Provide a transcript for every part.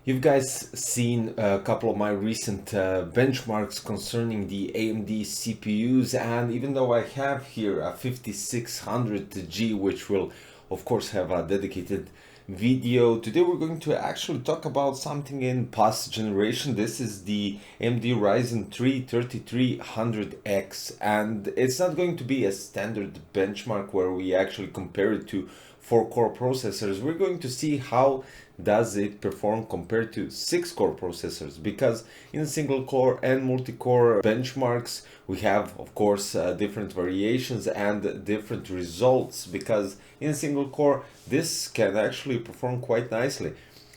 You've guys seen a couple of my recent benchmarks concerning the AMD CPUs, and even though I have here a 5600G, which will of course have a dedicated video, today we're going to actually talk about something in past generation. This is the AMD Ryzen 3 3300X, and it's not going to be a standard benchmark where we actually compare it to 4-core processors. We're going to see how does it perform compared to 6-core processors, because in single core and multi-core benchmarks we have of course different variations and different results, because in single core this can actually perform quite nicely.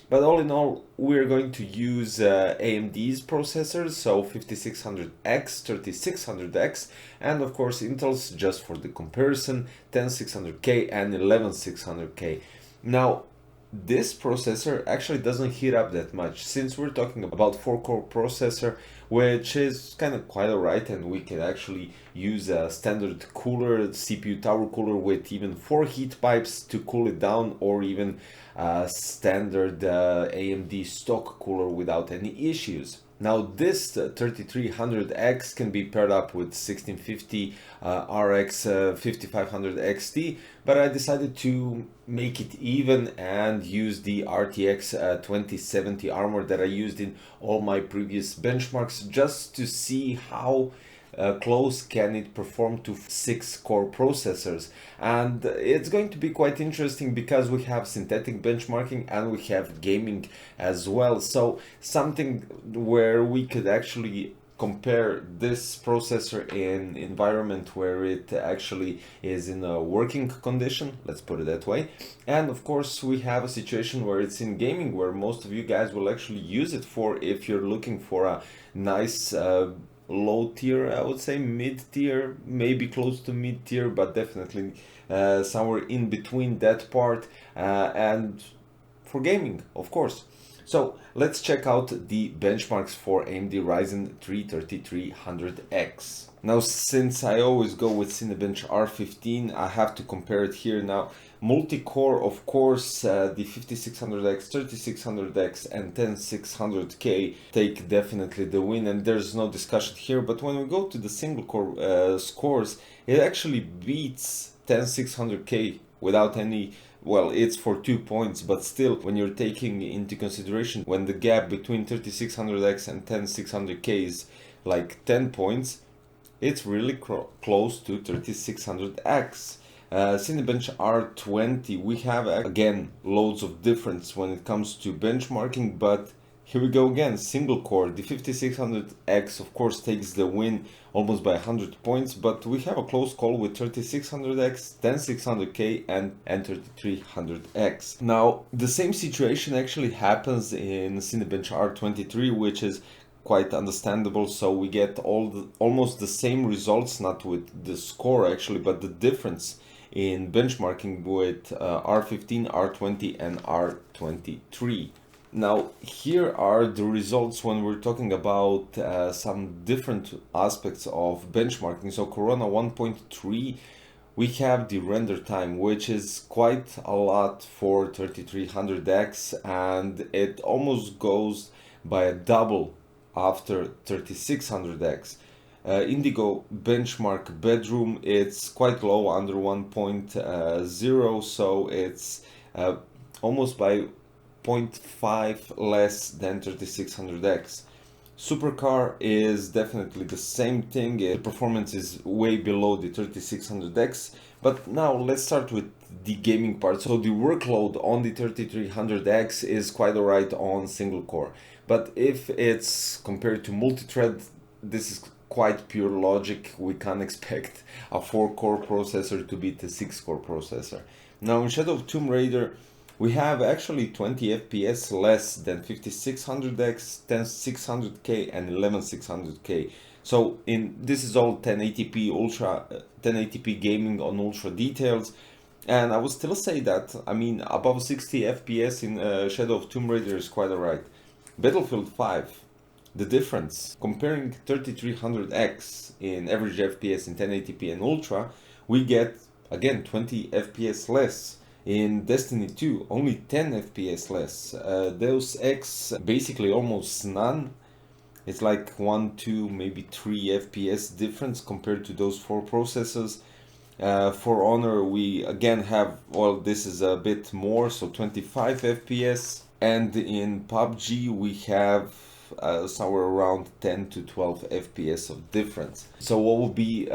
But all in all, we're going to use AMD's processors, so 5600X, 3600X, and of course Intel's, just for the comparison, 10600K and 11600K. Now, this processor actually doesn't heat up that much, since we're talking about 4-core processor, which is kind of quite alright, and we can actually use a standard cooler, CPU tower cooler with even 4 heat pipes to cool it down, or even a standard AMD stock cooler without any issues. Now this 3300X can be paired up with 1650 RX 5500 XT, but I decided to make it even and use the RTX 2070 armor that I used in all my previous benchmarks, just to see how close can it perform to 6-core processors. And it's going to be quite interesting because we have synthetic benchmarking and we have gaming as well, so something where we could actually compare this processor in environment where it actually is in a working condition, let's put it that way. And of course we have a situation where it's in gaming, where most of you guys will actually use it for, if you're looking for a nice low tier, I would say mid tier, maybe close to mid tier, but definitely somewhere in between that part, and for gaming of course. So let's check out the benchmarks for AMD Ryzen 3 3300X. Now, since I always go with Cinebench R15, I have to compare it here. Now, multi-core, of course, the 5600X, 3600X, and 10600K take definitely the win, and there's no discussion here. But when we go to the single core scores, it actually beats 10600K without any, well, it's for 2 points, but still, when you're taking into consideration when the gap between 3600X and 10600K is like 10 points, it's really close to 3600X. Cinebench R20, we have again loads of difference when it comes to benchmarking, but here we go again, single core. The 5600X of course takes the win almost by 100 points, but we have a close call with 3600X, 10600K and 3300X. Now, the same situation actually happens in Cinebench R23, which is quite understandable. So we get almost the same results, not with the score actually, but the difference in benchmarking with R15, R20 and R23. Now, here are the results when we're talking about some different aspects of benchmarking. So Corona 1.3, we have the render time, which is quite a lot for 3300X, and it almost goes by a double after 3600X. Indigo benchmark bedroom, it's quite low, under 1.0, so it's almost by 0.5 less than 3600X. Supercar is definitely the same thing. The performance is way below the 3600X. But now let's start with the gaming part. So the workload on the 3300X is quite alright on single core. But if it's compared to multi-thread, this is quite pure logic. We can't expect a 4-core processor to beat a 6-core processor. Now in Shadow of Tomb Raider, we have actually 20 FPS less than 5600X, 10600K and 11600K. So this is all 1080p ultra, 1080p gaming on ultra details. And I would still say that, I mean, above 60 FPS in Shadow of Tomb Raider is quite alright. Battlefield 5, the difference, comparing 3300X in average FPS in 1080p and ultra, we get again 20 FPS less. In Destiny 2, only 10 FPS less. Deus Ex, basically almost none. It's like 1, 2, maybe 3 FPS difference compared to those four processors. For Honor, we again have, well, this is a bit more, so 25 FPS. And in PUBG, we have somewhere around 10 to 12 FPS of difference. So what will be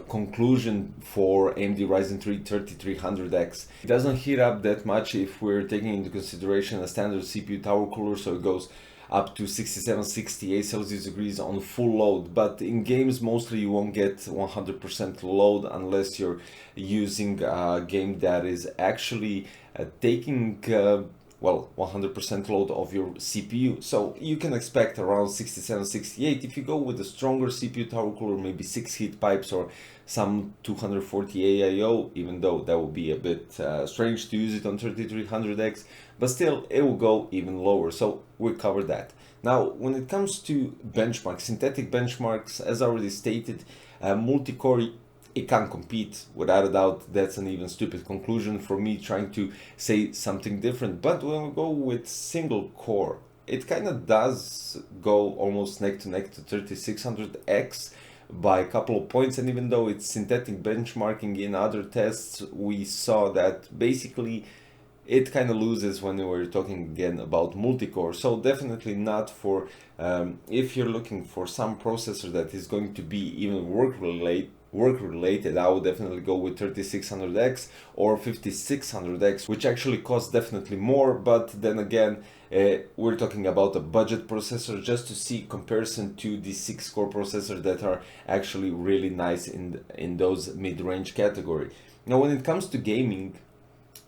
conclusion for AMD Ryzen 3 3300X? It doesn't heat up that much if we're taking into consideration a standard CPU tower cooler, so it goes up to 67-68 Celsius degrees on full load, but in games mostly you won't get 100% load unless you're using a game that is actually taking well, 100% load of your CPU. So you can expect around 67-68. If you go with a stronger CPU tower cooler, maybe 6 heat pipes or some 240 AIO, even though that would be a bit strange to use it on 3300X, but still it will go even lower. So we covered that. Now, when it comes to benchmarks, synthetic benchmarks, as already stated, multi-core, it can't compete, without a doubt. That's an even stupid conclusion for me trying to say something different. But when we go with single core, it kind of does go almost neck to neck to 3600X by a couple of points. And even though it's synthetic benchmarking in other tests, we saw that basically it kind of loses when we're talking again about multi-core. So definitely not for if you're looking for some processor that is going to be even work related, I would definitely go with 3600X or 5600X, which actually costs definitely more. But then again, we're talking about a budget processor, just to see comparison to the 6-core processor that are actually really nice in those mid-range category. Now, when it comes to gaming,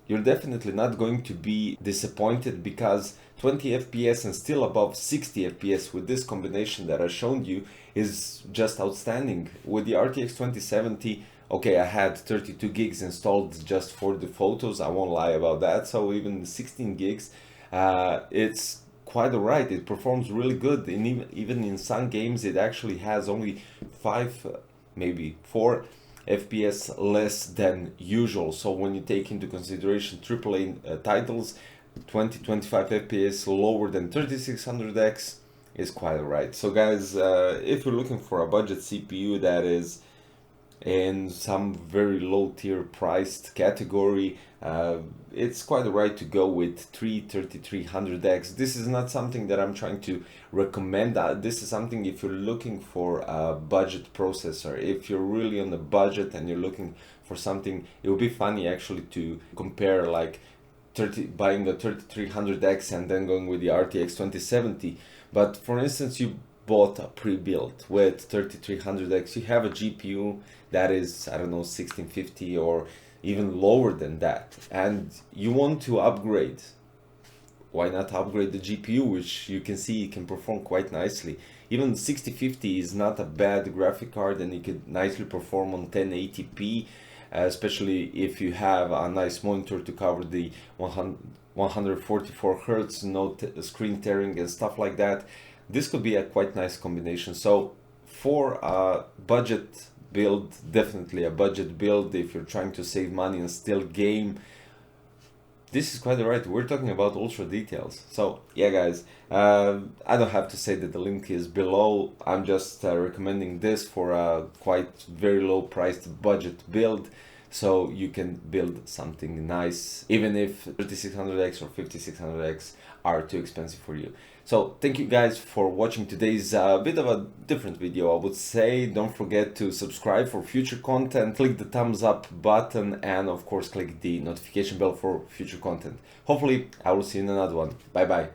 you're definitely not going to be disappointed, because 20 FPS and still above 60 FPS with this combination that I showed you is just outstanding. With the RTX 2070, okay, I had 32 gigs installed just for the photos, I won't lie about that, so even 16 gigs, it's quite alright. It performs really good, and even in some games it actually has only 5, maybe 4 FPS less than usual. So when you take into consideration AAA titles, 20-25 FPS lower than 3600X is quite alright. So guys, if you're looking for a budget CPU that is in some very low tier priced category, it's quite alright to go with 3300X. This is not something that I'm trying to recommend. This is something if you're looking for a budget processor. If you're really on the budget and you're looking for something, it would be funny actually to compare like buying the 3300X and then going with the RTX 2070. But for instance, you bought a pre-built with 3300X, you have a GPU that is, I don't know, 1650 or even lower than that, and you want to upgrade. Why not upgrade the GPU, which you can see can perform quite nicely. Even 6050 is not a bad graphic card, and it could nicely perform on 1080p, especially if you have a nice monitor to cover the 144 Hertz, no screen tearing and stuff like that. This could be a quite nice combination. So for a budget build, definitely a budget build, if you're trying to save money and still game, this is quite alright. We're talking about ultra details. So yeah guys, I don't have to say that the link is below. I'm just recommending this for a quite very low priced budget build, so you can build something nice even if 3600X or 5600X are too expensive for you. So thank you guys for watching today's bit of a different video, I would say. Don't forget to subscribe for future content, click the thumbs up button, and of course click the notification bell for future content. Hopefully I will see you in another one. Bye bye.